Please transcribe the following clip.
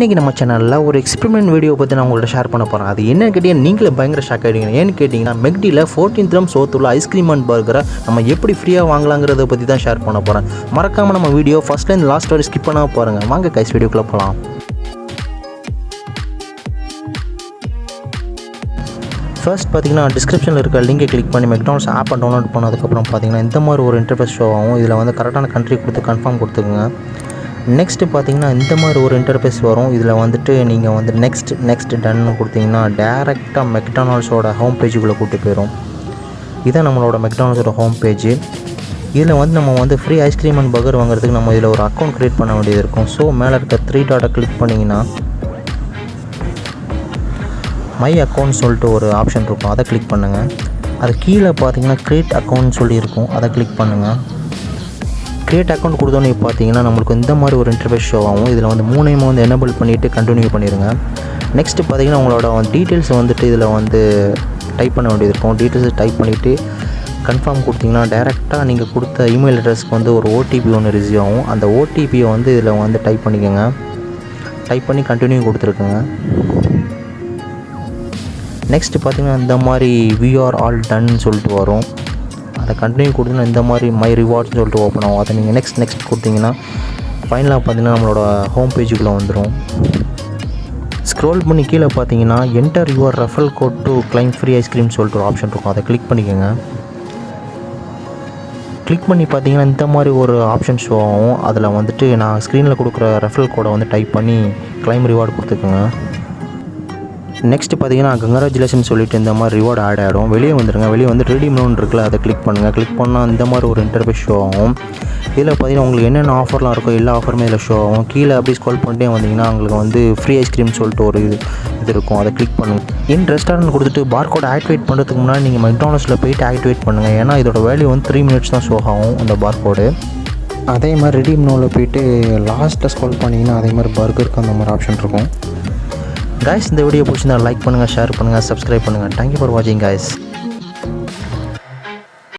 இன்றைக்கி நம்ம சேனலில் ஒரு எக்ஸ்பெரிமெண்ட் வீடியோ பற்றி நான் உங்கள்கிட்ட ஷேர் பண்ண போகிறேன். அது என்னன்னு கேட்டிங்கன்னா நீங்களே பயங்கர ஷாக் ஆகிடுவீங்க. ஏன்னு கேட்டிங்கன்னா மெக்டியில் 14 dirhams சோத்துள்ள ஐஸ்கிரீம் அண்ட் பர்கரை நம்ம எப்படி ஃப்ரீயாக வாங்கலாங்கிறத பற்றி தான் ஷேர் பண்ண போகிறேன். மறக்காமல் நம்ம வீடியோ ஃபஸ்ட்லேருந்து லாஸ்ட் வரை ஸ்கிப் பண்ணாமல் பாருங்கள். வாங்க கைஸ் வீடியோக்குள்ளே போகலாம். ஃபர்ஸ்ட் பார்த்தீங்கன்னா டிஸ்கிரிப்ஷனில் இருக்க லிங்கை கிளிக் பண்ணி மெக்டானல்ட்ஸ் ஆப்பை டவுன்லோட் பண்ணதுக்கப்புறம் பார்த்தீங்கன்னா இந்த மாதிரி ஒரு இன்டர்ஃபேஸ் ஷோ ஆகும். இதில் வந்து கரெக்டான கண்ட்ரி கொடுத்து கன்ஃபார்ம் கொடுத்துக்குங்க. நெக்ஸ்ட்டு பார்த்தீங்கன்னா இந்த மாதிரி ஒரு இன்டர்ஃபேஸ் வரும். இதில் வந்துட்டு நீங்கள் வந்து நெக்ஸ்ட் டன்னு கொடுத்தீங்கன்னா டேரெக்டாக மெக்டானல்ட்ஸோட ஹோம் பேஜுக்குள்ளே கூப்பிட்டு போயிடும். இதான் நம்மளோட மெக்டானல்ட்ஸோட ஹோம் பேஜு. இதில் வந்து நம்ம வந்து ஃப்ரீ ஐஸ்கிரீம் அண்ட் பர்கர் வாங்குறதுக்கு நம்ம இதில் ஒரு அக்கௌண்ட் க்ரியேட் பண்ண வேண்டியது இருக்கும். ஸோ மேலே இருக்க 3 டாட்டை கிளிக் பண்ணிங்கன்னா மை அக்கௌண்ட் சொல்லிட்டு ஒரு ஆப்ஷன் இருக்கும். அதை கிளிக் பண்ணுங்கள். அது கீழே பார்த்தீங்கன்னா க்ரியேட் அக்கௌண்ட் சொல்லி இருக்கும். அதை கிளிக் பண்ணுங்கள். க்ரியேட் அக்கௌண்ட் கொடுத்தோன்னே பார்த்தீங்கன்னா நம்மளுக்கு இந்த மாதிரி ஒரு இன்டர்ஃபேஸ் ஷோ ஆகும். இதில் வந்து 3 வந்து எனேபிள் பண்ணிவிட்டு கண்டினியூ பண்ணிடுங்க. நெக்ஸ்ட்டு பார்த்தீங்கன்னா உங்களோட டீட்டெயில்ஸ் வந்துட்டு இதில் வந்து டைப் பண்ண வேண்டியது இருக்கும். டீட்டெயில்ஸ் டைப் பண்ணிவிட்டு கன்ஃபார்ம் கொடுத்தீங்கன்னா டேரெக்டாக நீங்கள் கொடுத்த இமெயில் அட்ரஸ்க்கு வந்து ஒரு ஓடிபி ஒன்று ரிசீவ் ஆகும். அந்த ஓடிபியை வந்து இதில் வந்து டைப் பண்ணிக்கோங்க. டைப் பண்ணி கண்டினியூ கொடுத்துருக்குங்க. நெக்ஸ்ட்டு பார்த்தீங்கன்னா இந்த மாதிரி வி ஆர் ஆல் டன் சொல்லிட்டு வரும். அதை கண்டினியூ கொடுத்தீங்கன்னா இந்த மாதிரி மை ரிவார்ட்ஸ்னு சொல்லிட்டு ஓப்பன் ஆகும். அதை நீங்கள் நெக்ஸ்ட் கொடுத்தீங்கன்னா ஃபைனலாக பார்த்தீங்கன்னா நம்மளோட ஹோம் பேஜுக்குள்ளே வந்துடும். ஸ்க்ரோல் பண்ணி கீழே பார்த்தீங்கன்னா enter your referral code to claim free ice cream சொல்லிட்டு ஒரு ஆப்ஷன் இருக்கும். அதை கிளிக் பண்ணிக்கோங்க. கிளிக் பண்ணி பார்த்தீங்கன்னா இந்த மாதிரி ஒரு ஆப்ஷன் ஷோ ஆகும். அதில் வந்துட்டு நான் ஸ்க்ரீனில் கொடுக்குற ரெஃபரல் கோடை வந்து டைப் பண்ணி கிளைம் ரிவார்டு கொடுத்துக்கோங்க. நெக்ஸ்ட்டு பார்த்தீங்கன்னா கங்க்ராச்சுலேஷன் சொல்லிட்டு இந்த மாதிரி ரிவார்டு ஆட் ஆகிடும். வெளியே வந்துடுங்க. வெளியே வந்து ரெடீம் லோன் இருக்குல்ல, அதை கிளிக் பண்ணுங்கள். கிளிக் பண்ணால் இந்த மாதிரி ஒரு இன்டர்ஃபேஸ் ஷோ ஆகும். இதில் பார்த்தீங்கன்னா உங்களுக்கு என்னென்ன ஆஃபர்லாம் இருக்கோ எல்லா ஆஃபருமே இதில் ஷோ ஆகும். கீழே அப்படி ஸ்க்ரோல் பண்ணிட்டே வந்தீங்கன்னா உங்களுக்கு வந்து ஃப்ரீ ஐஸ்கிரீம் சொல்லிட்டு ஒரு இது இருக்கும். அதை கிளிக் பண்ணுங்கள். இன் ரெஸ்டாரண்ட் கொடுத்துட்டு பார்கோட் ஆக்டிவேட் பண்ணுறதுக்கு முன்னாடி நீங்கள் மெக்டானல்ட்ஸில் போய்ட்டு ஆக்டிவேட் பண்ணுங்கள். ஏன்னா இதோட வேல்யூ வந்து 3 minutes தான் ஷோ ஆகும் அந்த பார்கோடு. அதே மாதிரி ரெடீம் லோனில் போய்ட்டு லாஸ்ட்டில் ஸ்க்ரோல் பண்ணிங்கன்னா அதே மாதிரி பர்கருக்கு அந்த மாதிரி ஆப்ஷன் இருக்கும். guys இந்த வீடியோ பிடிச்சிருந்தா லைக் பண்ணுங்கள், ஷேர் பண்ணுங்கள், சப்ஸ்கிரைப் பண்ணுங்கள். தேங்க்யூ ஃபார் வாட்சிங் guys.